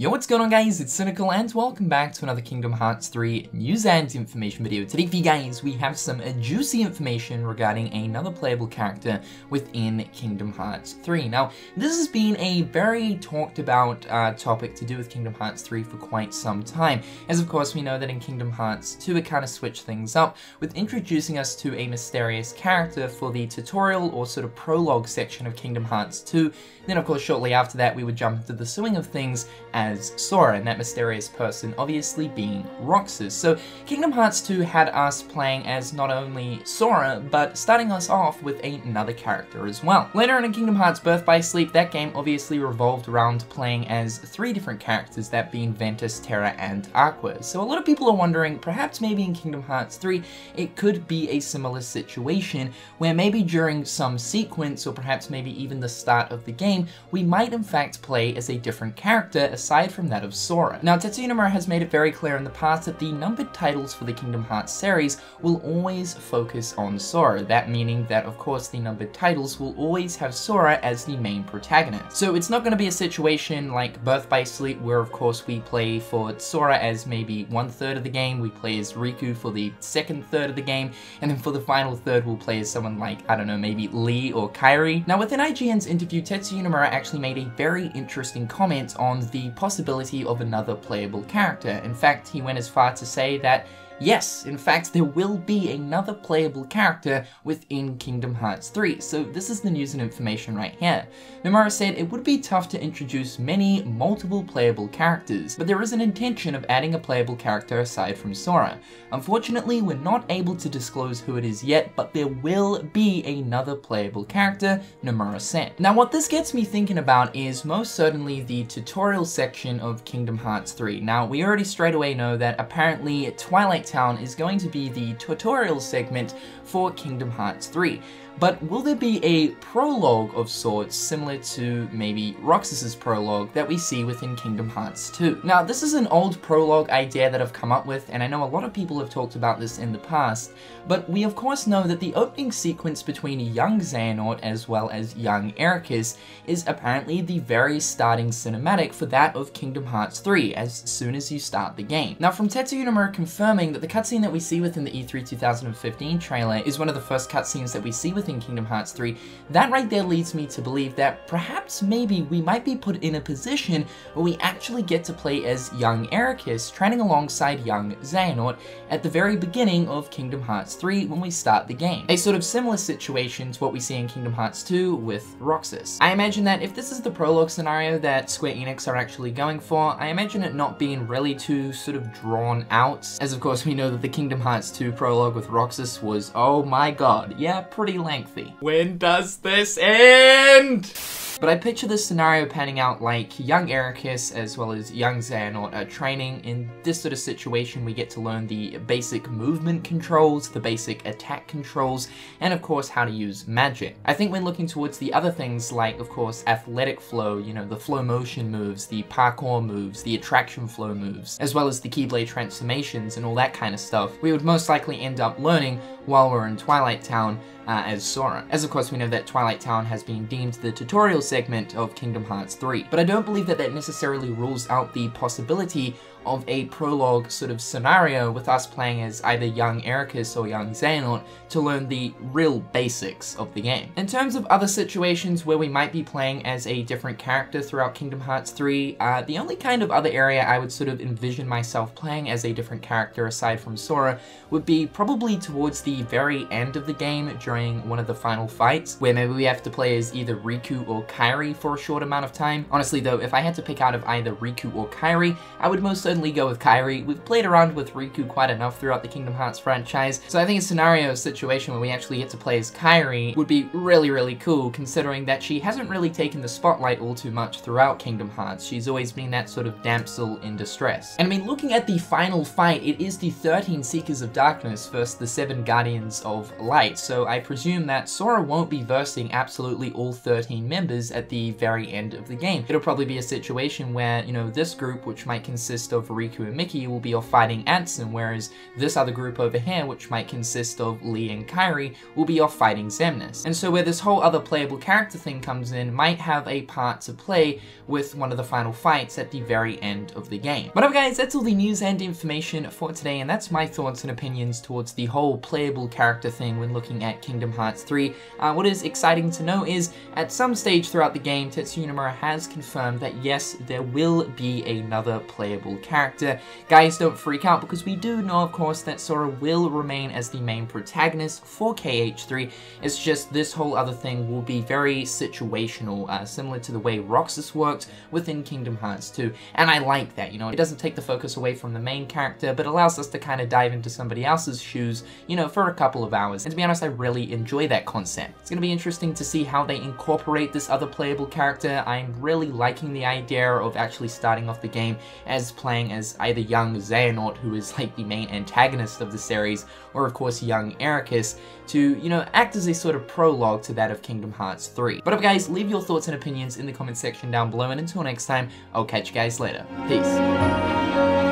Yo, what's going on guys, it's Cynical and welcome back to another Kingdom Hearts 3 news and information video. Today for you guys, we have some juicy information regarding another playable character within Kingdom Hearts 3. Now, this has been a very talked about topic to do with Kingdom Hearts 3 for quite some time, as of course we know that in Kingdom Hearts 2 it kind of switched things up with introducing us to a mysterious character for the tutorial or sort of prologue section of Kingdom Hearts 2. Then of course shortly after that we would jump into the swing of things as Sora, and that mysterious person obviously being Roxas. So Kingdom Hearts 2 had us playing as not only Sora, but starting us off with another character as well. Later on in Kingdom Hearts Birth by Sleep, that game obviously revolved around playing as 3 different characters, that being Ventus, Terra, and Aqua. So a lot of people are wondering, perhaps maybe in Kingdom Hearts 3, it could be a similar situation, where maybe during some sequence, or perhaps maybe even the start of the game, we might in fact play as a different character aside from that of Sora. Now, Tetsuya Nomura has made it very clear in the past that the numbered titles for the Kingdom Hearts series will always focus on Sora, that meaning that of course the numbered titles will always have Sora as the main protagonist. So it's not going to be a situation like Birth by Sleep where of course we play for Sora as maybe 1/3 of the game, we play as Riku for the second third of the game, and then for the final third we'll play as someone like, I don't know, maybe Lee or Kairi. Now within IGN's interview, Tetsuya Nomura actually made a very interesting comment on the possibility of another playable character. In fact, he went as far to say that yes, in fact, there will be another playable character within Kingdom Hearts 3, so this is the news and information right here. Nomura said it would be tough to introduce multiple playable characters, but there is an intention of adding a playable character aside from Sora. Unfortunately, we're not able to disclose who it is yet, but there will be another playable character, Nomura said. Now what this gets me thinking about is most certainly the tutorial section of Kingdom Hearts 3. Now we already straight away know that apparently Twilight Town is going to be the tutorial segment for Kingdom Hearts 3. But will there be a prologue of sorts similar to maybe Roxas's prologue that we see within Kingdom Hearts 2? Now this is an old prologue idea that I've come up with, and I know a lot of people have talked about this in the past, but we of course know that the opening sequence between young Xehanort as well as young Ericus is apparently the very starting cinematic for that of Kingdom Hearts 3 as soon as you start the game. Now from Tetsuya Nomura confirming that the cutscene that we see within the E3 2015 trailer is one of the first cutscenes that we see within Kingdom Hearts 3, that right there leads me to believe that perhaps maybe we might be put in a position where we actually get to play as young Ericus training alongside young Xehanort at the very beginning of Kingdom Hearts 3 when we start the game. A sort of similar situation to what we see in Kingdom Hearts 2 with Roxas. I imagine that if this is the prologue scenario that Square Enix are actually going for, I imagine it not being really too sort of drawn out, as of course we know that the Kingdom Hearts 2 prologue with Roxas was, oh my god, yeah, pretty lengthy. When does this end? But I picture this scenario panning out like young Ericus as well as young Xehanort are training. In this sort of situation we get to learn the basic movement controls, the basic attack controls, and of course how to use magic. I think when looking towards the other things like of course athletic flow, you know, the flow motion moves, the parkour moves, the attraction flow moves, as well as the Keyblade transformations and all that kind of stuff, we would most likely end up learning while we're in Twilight Town as Sora. As of course we know that Twilight Town has been deemed the tutorial segment of Kingdom Hearts 3, but I don't believe that that necessarily rules out the possibility of a prologue sort of scenario with us playing as either young Ericus or young Xehanort to learn the real basics of the game. In terms of other situations where we might be playing as a different character throughout Kingdom Hearts 3, the only kind of other area I would sort of envision myself playing as a different character aside from Sora would be probably towards the very end of the game during one of the final fights, where maybe we have to play as either Riku or Kairi for a short amount of time. Honestly though, if I had to pick out of either Riku or Kairi, I would most certainly go with Kairi. We've played around with Riku quite enough throughout the Kingdom Hearts franchise, so I think a situation where we actually get to play as Kairi would be really, really cool, considering that she hasn't really taken the spotlight all too much throughout Kingdom Hearts. She's always been that sort of damsel in distress. And I mean, looking at the final fight, it is the 13 Seekers of Darkness versus the 7 Guardians of Light, so I presume that Sora won't be versing absolutely all 13 members at the very end of the game. It'll probably be a situation where, you know, this group, which might consist of of Riku and Mickey will be off fighting Ansem, whereas this other group over here, which might consist of Lee and Kairi, will be off fighting Xemnas. And so where this whole other playable character thing comes in might have a part to play with one of the final fights at the very end of the game. But guys, that's all the news and information for today, and that's my thoughts and opinions towards the whole playable character thing when looking at Kingdom Hearts 3. What is exciting to know is, at some stage throughout the game, Tetsuya Nomura has confirmed that yes, there will be another playable character. Guys, don't freak out, because we do know, of course, that Sora will remain as the main protagonist for KH3. It's just this whole other thing will be very situational, similar to the way Roxas worked within Kingdom Hearts 2, and I like that, you know. It doesn't take the focus away from the main character, but allows us to kind of dive into somebody else's shoes, you know, for a couple of hours. And to be honest, I really enjoy that concept. It's going to be interesting to see how they incorporate this other playable character. I'm really liking the idea of actually starting off the game as playing as either young Xehanort, who is like the main antagonist of the series, or of course young Ericus, to, you know, act as a sort of prologue to that of Kingdom Hearts 3. But guys, leave your thoughts and opinions in the comment section down below, and until next time, I'll catch you guys later. Peace.